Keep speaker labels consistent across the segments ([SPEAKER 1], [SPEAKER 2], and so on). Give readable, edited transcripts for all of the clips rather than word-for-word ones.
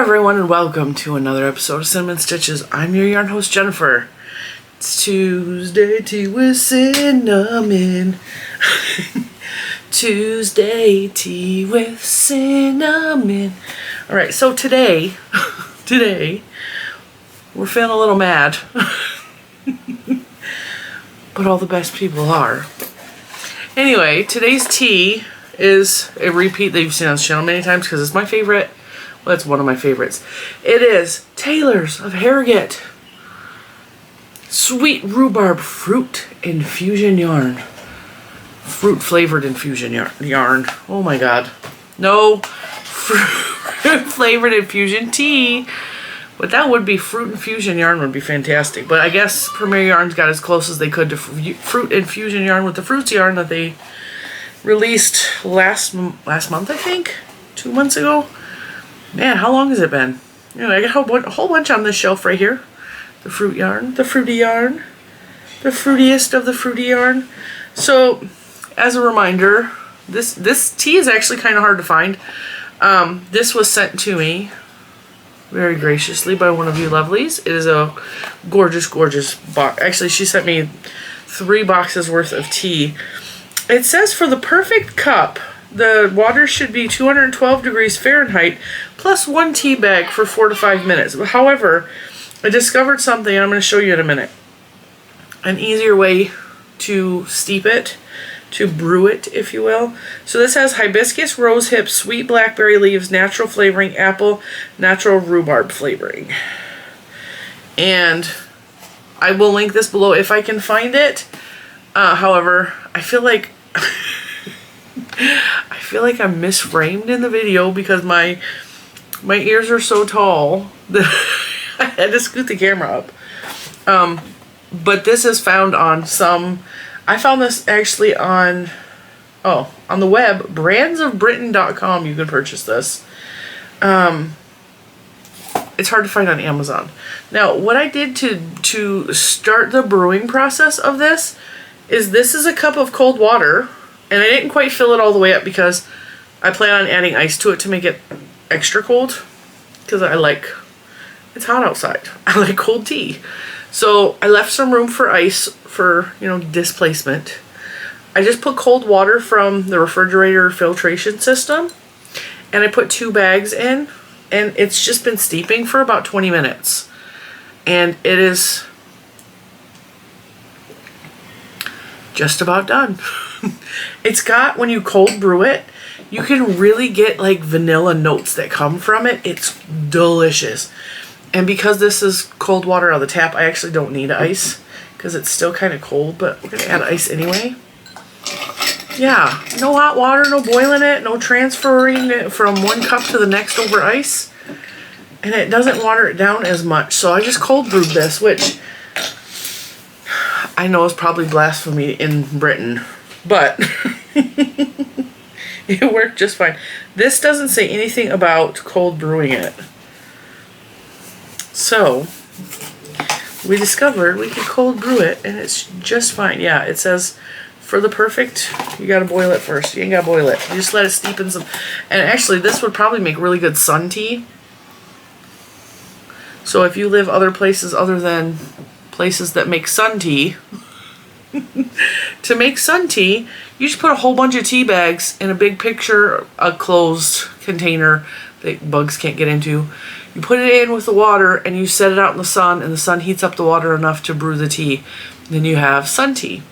[SPEAKER 1] everyone, and welcome to another episode of Cinnamon Stitches. I'm your yarn host, Jennifer. It's Tuesday tea with cinnamon. Tuesday tea with cinnamon. Alright, so today, we're feeling a little mad. But all the best people are. Anyway, today's tea is a repeat that you've seen on this channel many times because it's my favorite. Well, it's one of my favorites. It is Taylor's of Harrogate Sweet Rhubarb Fruit Infusion Yarn. Fruit flavored infusion yarn. Oh my god. No fruit flavored infusion tea. But that would be fruit infusion yarn would be fantastic. But I guess Premier Yarns got as close as they could to fruit infusion yarn with the fruits yarn that they released last month, I think? 2 months ago? Man, how long has it been? You know, I got a whole bunch on this shelf right here. The fruit yarn, the fruity yarn, the fruitiest of the fruity yarn. So, as a reminder, this tea is actually kind of hard to find. This was sent to me very graciously by one of you lovelies. It is a gorgeous, gorgeous box. Actually, she sent me 3 boxes worth of tea. It says for the perfect cup, the water should be 212 degrees Fahrenheit plus 1 tea bag for 4 to 5 minutes. However, I discovered something, and I'm going to show you in a minute. An easier way to steep it, to brew it, if you will. So this has hibiscus, rose hips, sweet blackberry leaves, natural flavoring, apple, natural rhubarb flavoring. And I will link this below if I can find it. However, I feel like I'm misframed in the video because my ears are so tall that I had to scoot the camera up. But this is found on I found this actually on the web, brandsofbritain.com. You can purchase this. It's hard to find on Amazon. Now, what I did to start the brewing process of this is a cup of cold water. And I didn't quite fill it all the way up because I plan on adding ice to it to make it extra cold. Because it's hot outside. I like cold tea. So I left some room for ice for, displacement. I just put cold water from the refrigerator filtration system. And I put 2 bags in. And it's just been steeping for about 20 minutes. And it is just about done. It's got, when you cold brew it, you can really get like vanilla notes that come from it. It's delicious. And because this is cold water out of the tap, I actually don't need ice because it's still kind of cold, but we're going to add ice anyway. Yeah, no hot water, no boiling it, no transferring it from one cup to the next over ice. And it doesn't water it down as much. So I just cold brewed this, which I know is probably blasphemy in Britain. But it worked just fine. This doesn't say anything about cold brewing it. So, we discovered we could cold brew it, and it's just fine. Yeah, it says for the perfect, you gotta boil it first. You ain't gotta boil it. You just let it steep in some. And actually, this would probably make really good sun tea. So if you live other places other than places that make sun tea, to make sun tea, you just put a whole bunch of tea bags in a big pitcher, a closed container that bugs can't get into. You put it in with the water and you set it out in the sun, and the sun heats up the water enough to brew the tea. Then you have sun tea.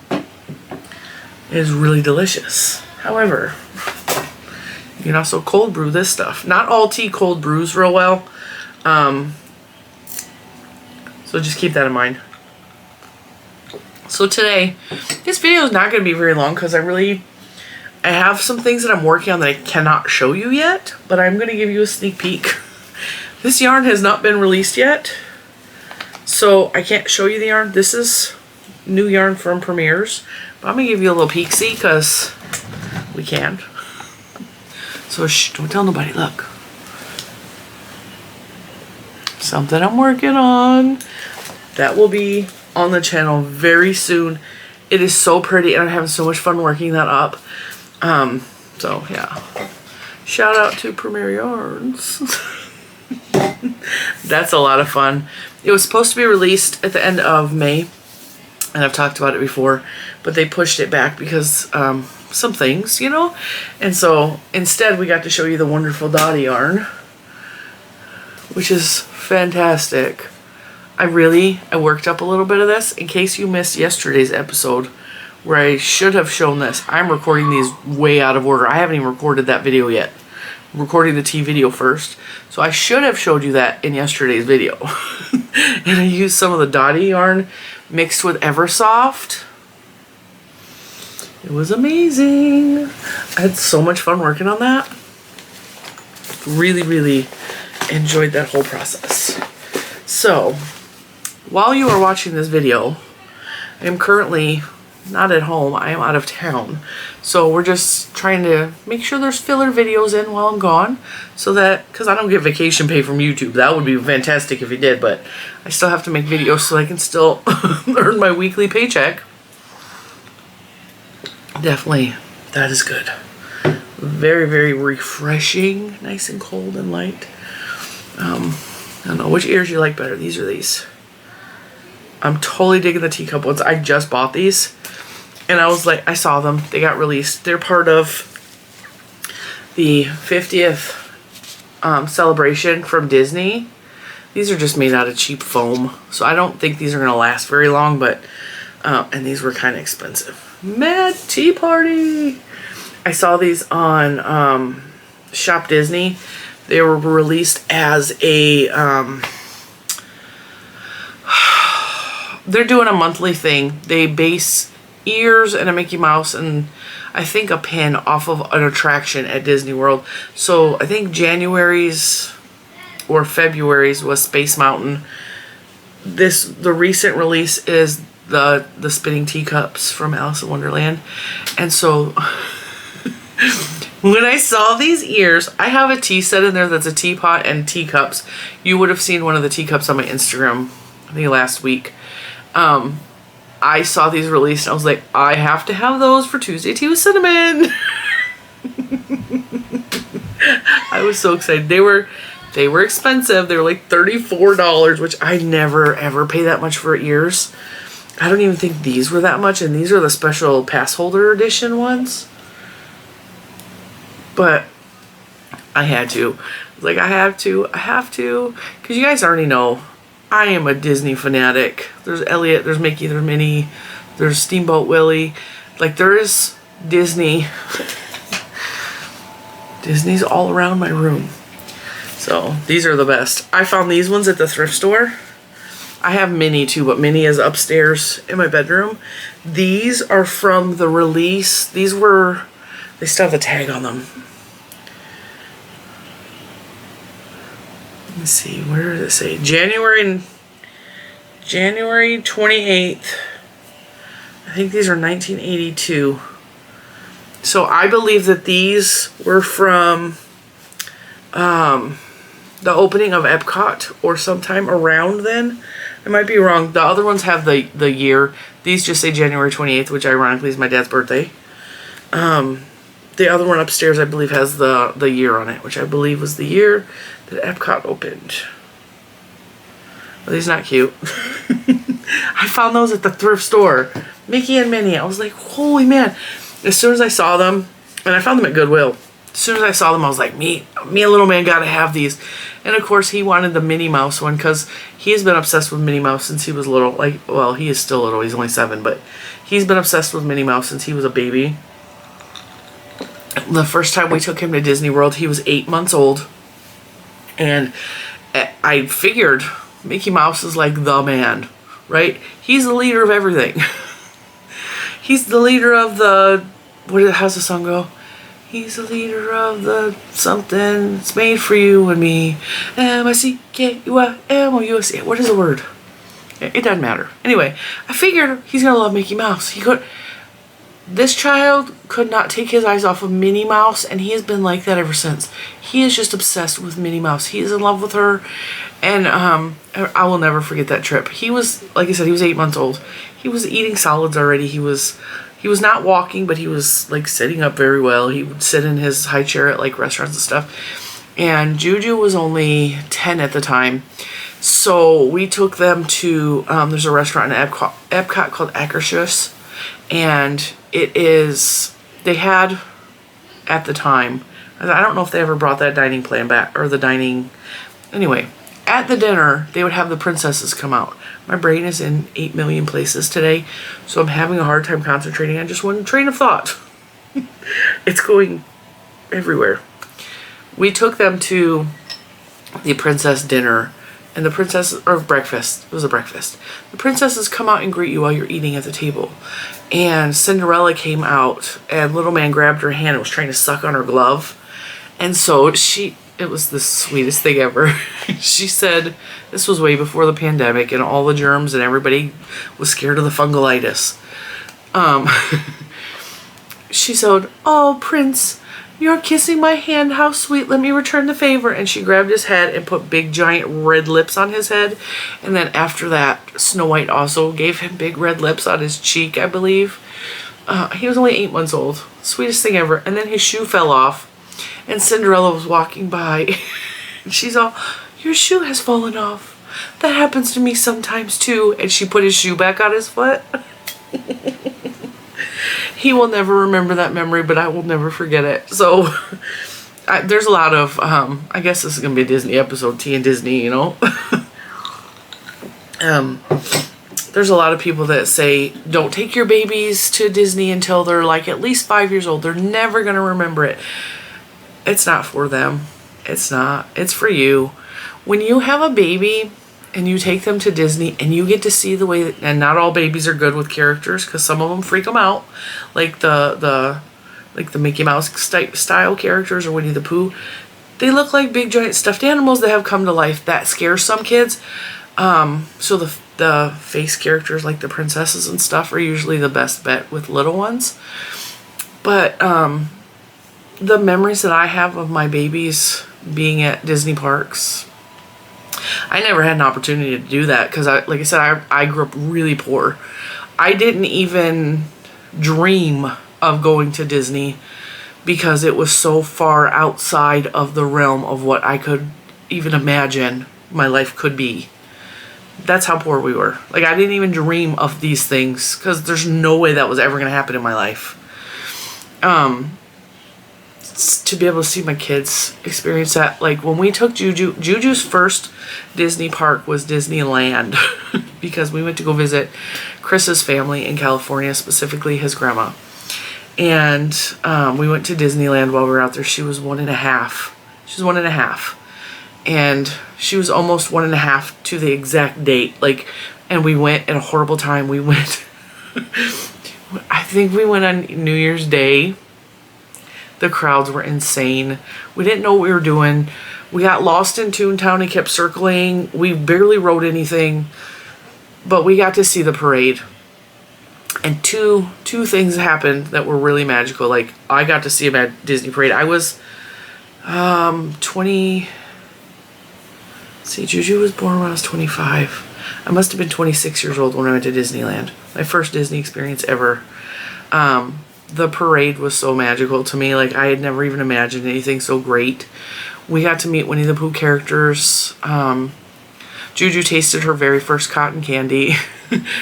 [SPEAKER 1] It is really delicious. However, you can also cold brew this stuff. Not all tea cold brews real well. So just keep that in mind. So today, this video is not going to be very long because I have some things that I'm working on that I cannot show you yet, but I'm going to give you a sneak peek. This yarn has not been released yet, so I can't show you the yarn. This is new yarn from Premier's, but I'm going to give you a little peek-see because we can. So shh, don't tell nobody, look. Something I'm working on. That will be on the channel very soon. It is so pretty and I'm having so much fun working that up. So yeah, shout out to Premier Yarns. That's a lot of fun. It was supposed to be released at the end of May, and I've talked about it before, but they pushed it back because some things, you know? And so instead we got to show you the wonderful Dottie yarn, which is fantastic. I worked up a little bit of this in case you missed yesterday's episode where I should have shown this. I'm recording these way out of order. I haven't even recorded that video yet. I'm recording the tea video first. So I should have showed you that in yesterday's video. And I used some of the Dottie yarn mixed with Eversoft. It was amazing. I had so much fun working on that. Really, really enjoyed that whole process. So, while you are watching this video, I am currently not at home. I am out of town. So we're just trying to make sure there's filler videos in while I'm gone. So that, because I don't get vacation pay from YouTube. That would be fantastic if you did, but I still have to make videos so I can still earn my weekly paycheck. Definitely, that is good. Very, very refreshing. Nice and cold and light. I don't know, which ears you like better, these or these? I'm totally digging the teacup ones. I just bought these. And I was like, I saw them. They got released. They're part of the 50th celebration from Disney. These are just made out of cheap foam. So I don't think these are going to last very long, but... and these were kind of expensive. Mad Tea Party! I saw these on Shop Disney. They were released as a... they're doing a monthly thing. They base ears and a Mickey Mouse and I think a pin off of an attraction at Disney World. So I think January's or February's was Space Mountain. The recent release is the spinning teacups from Alice in Wonderland. And so when I saw these ears, I have a tea set in there that's a teapot and teacups. You would have seen one of the teacups on my Instagram, I think last week. I saw these released and I was like, I have to have those for Tuesday Tea with Cinnamon. I was so excited. They were expensive. They were like $34, which I never ever pay that much for ears. I don't even think these were that much, and these are the special pass holder edition ones. But I had to. I was like, I have to, because you guys already know I am a Disney fanatic. There's Elliot, there's Mickey, there's Minnie, there's Steamboat Willie. Like, there is Disney. Disney's all around my room. So, these are the best. I found these ones at the thrift store. I have Minnie too, but Minnie is upstairs in my bedroom. These are from the release. They still have the tag on them. Let's see, where does it say? January 28th. I think these are 1982. So I believe that these were from the opening of Epcot or sometime around then. I might be wrong. The other ones have the year. These just say January 28th, which ironically is my dad's birthday. The other one upstairs, I believe, has the year on it, which I believe was the year that Epcot opened. Are these not cute? I found those at the thrift store. Mickey and Minnie. I was like, holy man. As soon as I saw them, and I found them at Goodwill. As soon as I saw them, I was like, me and little man gotta have these. And of course, he wanted the Minnie Mouse one because he has been obsessed with Minnie Mouse since he was little. Like, well, he is still little. He's only 7, but he's been obsessed with Minnie Mouse since he was a baby. The first time we took him to Disney World, he was 8 months old. And I figured Mickey Mouse is like the man, right? He's the leader of everything. He's the leader of the... how's the song go? He's the leader of the something. It's made for you and me. M-I-C-K-U-I-M-O-U-S-E. What is the word? It doesn't matter. Anyway, I figured he's going to love Mickey Mouse. This child could not take his eyes off of Minnie Mouse, and he has been like that ever since. He is just obsessed with Minnie Mouse. He is in love with her, and I will never forget that trip. He was, like I said, he was 8 months old. He was eating solids already. He was not walking, but he was like sitting up very well. He would sit in his high chair at like restaurants and stuff. And Juju was only 10 at the time. So we took them to, there's a restaurant in Epcot called Akershus. And they had, at the time, I don't know if they ever brought that dining plan back, or the dining, anyway. At the dinner, they would have the princesses come out. My brain is in 8 million places today, so I'm having a hard time concentrating on just one train of thought. It's going everywhere. We took them to the princess dinner, and the princesses, or breakfast, it was a breakfast. The princesses come out and greet you while you're eating at the table. And Cinderella came out, and little man grabbed her hand and was trying to suck on her glove. And so it was the sweetest thing ever. She said, this was way before the pandemic and all the germs and everybody was scared of the fungalitis. She said, oh, Prince, you're kissing my hand. How sweet. Let me return the favor. And she grabbed his head and put big giant red lips on his head. And then after that, Snow White also gave him big red lips on his cheek, I believe. He was only 8 months old. Sweetest thing ever. And then his shoe fell off. And Cinderella was walking by. And she's all, your shoe has fallen off. That happens to me sometimes too. And she put his shoe back on his foot. He will never remember that memory, but I will never forget it. So there's a lot of, I guess this is going to be a Disney episode, Tea and Disney, you know. There's a lot of people that say, don't take your babies to Disney until they're like at least 5 years old. They're never going to remember it. It's not for them. It's not. It's for you. When you have a baby and you take them to Disney and you get to see the way that, and not all babies are good with characters because some of them freak them out, like the Mickey Mouse style characters or Winnie the Pooh. They look like big giant stuffed animals that have come to life. That scares some kids. So the face characters like the princesses and stuff are usually the best bet with little ones. But the memories that I have of my babies being at Disney parks, I never had an opportunity to do that because, like I said, I grew up really poor. I didn't even dream of going to Disney because it was so far outside of the realm of what I could even imagine my life could be. That's how poor we were. Like, I didn't even dream of these things because there's no way that was ever going to happen in my life. To be able to see my kids experience that. Like, when we took Juju's first Disney park was Disneyland because we went to go visit Chris's family in California, specifically his grandma. And we went to Disneyland while we were out there. She was 1.5. She was 1.5. And she was almost 1.5 to the exact date. Like, and we went at a horrible time. We went, I think we went on New Year's Day. The crowds were insane. We didn't know what we were doing. We got lost in Toontown and kept circling. We barely rode anything, but we got to see the parade. And two things happened that were really magical. Like, I got to see a Disney parade. I was 20. See, Juju was born when I was 25. I must have been 26 years old when I went to Disneyland. My first Disney experience ever. The parade was so magical to me. Like, I had never even imagined anything so great. We got to meet Winnie the Pooh characters. Juju tasted her very first cotton candy.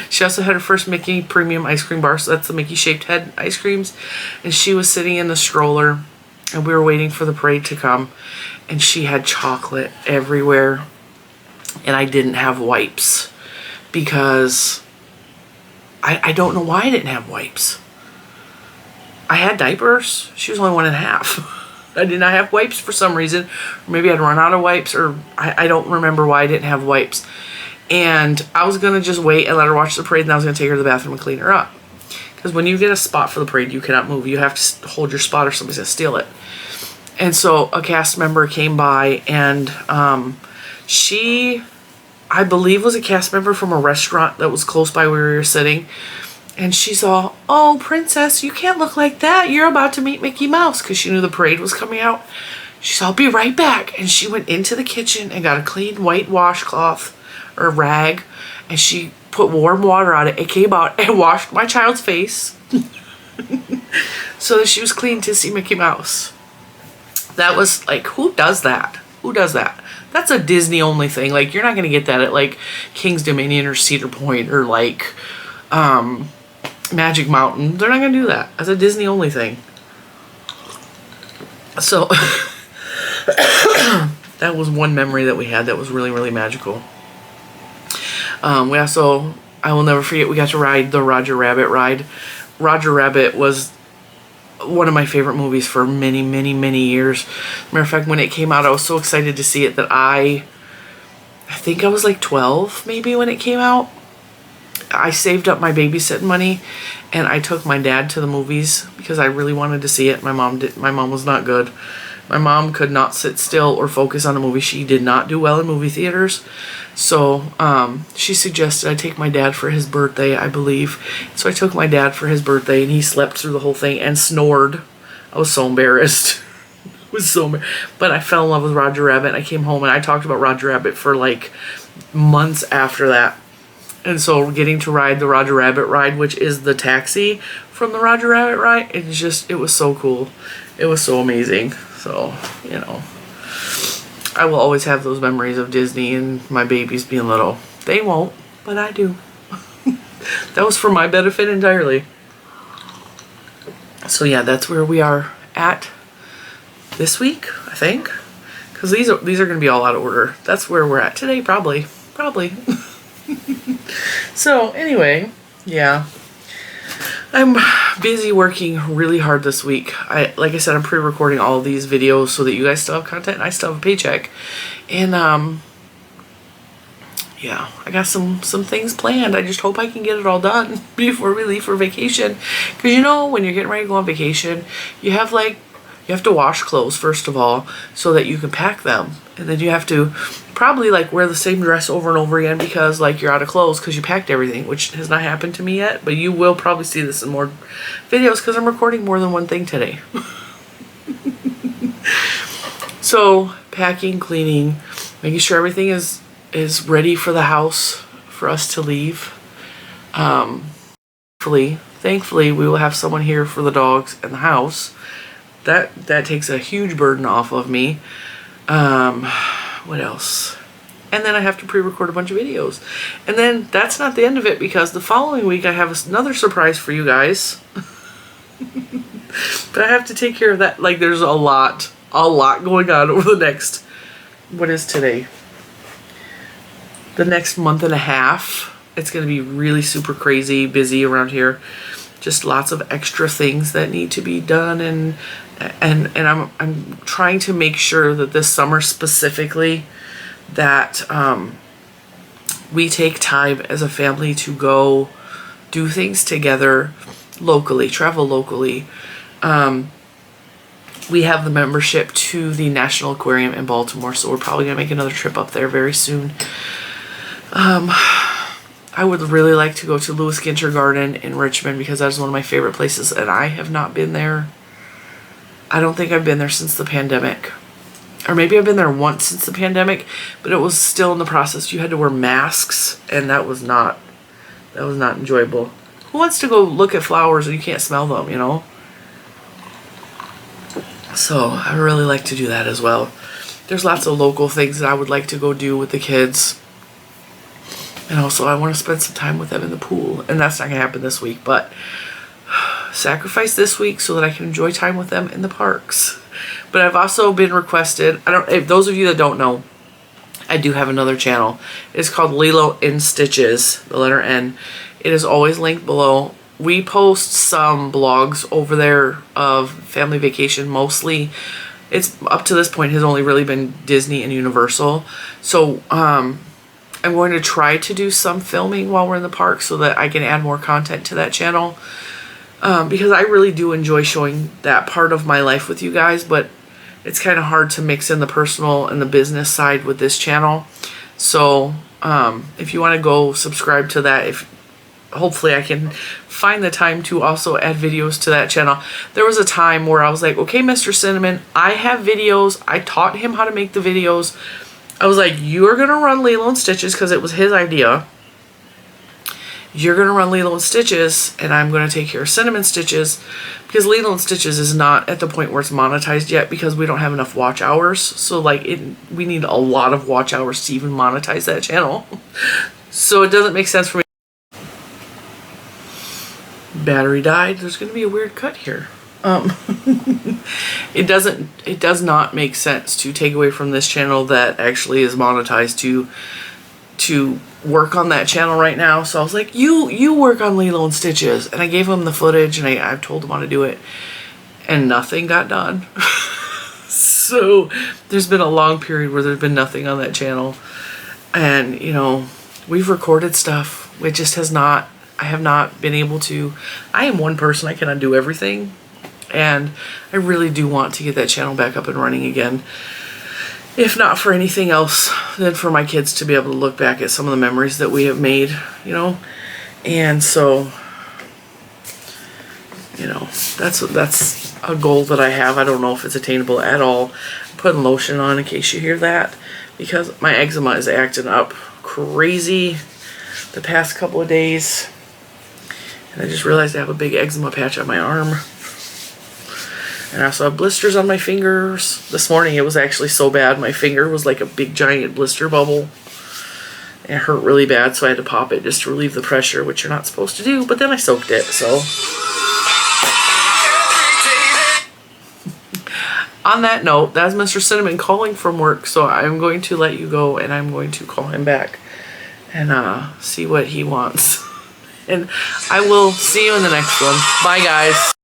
[SPEAKER 1] She also had her first Mickey premium ice cream bar. So that's the Mickey shaped head ice creams. And she was sitting in the stroller and we were waiting for the parade to come. And she had chocolate everywhere. And I didn't have wipes because I don't know why I didn't have wipes. I had diapers. She was only 1.5. I did not have wipes for some reason. Or maybe I'd run out of wipes, or I don't remember why I didn't have wipes. And I was going to just wait and let her watch the parade, and I was going to take her to the bathroom and clean her up. Because when you get a spot for the parade, you cannot move. You have to hold your spot or somebody's going to steal it. And so a cast member came by, and she, I believe, was a cast member from a restaurant that was close by where we were sitting. And she's all, oh, princess, you can't look like that. You're about to meet Mickey Mouse. Because she knew the parade was coming out. She's all, I'll be right back. And she went into the kitchen and got a clean white washcloth or rag. And she put warm water on it. It came out and washed my child's face. So that she was clean to see Mickey Mouse. That was like, who does that? Who does that? That's a Disney only thing. Like, you're not going to get that at like King's Dominion or Cedar Point or like Magic Mountain. They're not going to do that. That's a Disney only thing. So that was one memory that we had that was really, really magical. We also, I will never forget, we got to ride the Roger Rabbit ride. Roger Rabbit was one of my favorite movies for many, many, many years. Matter of fact, when it came out, I was so excited to see it that I think I was like 12 maybe when it came out. I saved up my babysitting money and I took my dad to the movies because I really wanted to see it. My mom was not good. My mom could not sit still or focus on a movie. She did not do well in movie theaters. So she suggested I take my dad for his birthday, I believe. So I took my dad for his birthday and he slept through the whole thing and snored. I was so embarrassed. But I fell in love with Roger Rabbit. I came home and I talked about Roger Rabbit for like months after that. And so getting to ride the Roger Rabbit ride, which is the taxi from the Roger Rabbit ride, it was so cool. It was so amazing. So, you know, I will always have those memories of Disney and my babies being little. They won't, but I do. That was for my benefit entirely. So yeah, that's where we are at this week, I think. Because these are going to be all out of order. That's where we're at today, probably. So anyway, yeah. I'm busy working really hard this week. Like I said, I'm pre-recording all of these videos so that you guys still have content and I still have a paycheck. And yeah, I got some things planned. I just hope I can get it all done before we leave for vacation. Because you know, when you're getting ready to go on vacation, you have to wash clothes first of all so that you can pack them. And then you have to probably like wear the same dress over and over again because like you're out of clothes because you packed everything, which has not happened to me yet, but you will probably see this in more videos because I'm recording more than one thing today. So packing, cleaning, making sure everything is ready for the house for us to leave. Thankfully we will have someone here for the dogs and the house. That takes a huge burden off of me. What else? And then I have to pre-record a bunch of videos. And then that's not the end of it because the following week I have another surprise for you guys. But I have to take care of that. Like there's a lot going on over the next, what is today? The next month and a half. It's going to be really super crazy busy around here. Just lots of extra things that need to be done and I'm trying to make sure that this summer specifically that we take time as a family to go do things together locally, travel locally. We have the membership to the National Aquarium in Baltimore, so we're probably going to make another trip up there very soon. I would really like to go to Lewis Ginter Garden in Richmond because that's one of my favorite places and I have not been there. I don't think I've been there since the pandemic. Or maybe I've been there once since the pandemic, but it was still in the process. You had to wear masks and that was not enjoyable. Who wants to go look at flowers and you can't smell them, you know? So I really like to do that as well. There's lots of local things that I would like to go do with the kids. And also I want to spend some time with them in the pool. And that's not going to happen this week, but sacrifice this week so that I can enjoy time with them in the parks. But I've also been requested, if those of you that don't know, I do have another channel. It's called Lilo N Stitches, the letter N. It is always linked below. We post some blogs over there of family vacation mostly. It's up to this point has only really been Disney and Universal. So I'm going to try to do some filming while we're in the park so that I can add more content to that channel. Because I really do enjoy showing that part of my life with you guys, but it's kind of hard to mix in the personal and the business side with this channel. So if you want to go subscribe to that, hopefully I can find the time to also add videos to that channel. There was a time where I was like, okay, Mr. Cinnamon, I have videos. I taught him how to make the videos. I was like, you are going to run Lilo N Stitches because it was his idea. you're gonna run Lilo N Stitches and I'm gonna take care of Cinnamon Stitches, because Lilo N Stitches is not at the point where it's monetized yet because we don't have enough watch hours. So like we need a lot of watch hours to even monetize that channel. So it doesn't make sense for me. Battery died. There's gonna be a weird cut here. It does not make sense to take away from this channel that actually is monetized to work on that channel right now. So I was like, you work on Lilo N Stitches, and I gave him the footage and I told him how to do it, and nothing got done. So there's been a long period where there's been nothing on that channel, and you know, we've recorded stuff. It just has not, I have not been able to. I am one person, I cannot do everything, and I really do want to get that channel back up and running again. If not for anything else, then for my kids to be able to look back at some of the memories that we have made, you know. And so, you know, that's a goal that I have. I don't know if it's attainable at all. I'm putting lotion on in case you hear that, because my eczema is acting up crazy the past couple of days. And I just realized I have a big eczema patch on my arm. And I also have blisters on my fingers. This morning it was actually so bad, my finger was like a big giant blister bubble. And it hurt really bad, so I had to pop it just to relieve the pressure, which you're not supposed to do, but then I soaked it, so. On that note, that's Mr. Cinnamon calling from work, so I'm going to let you go and I'm going to call him back and see what he wants. And I will see you in the next one. Bye, guys.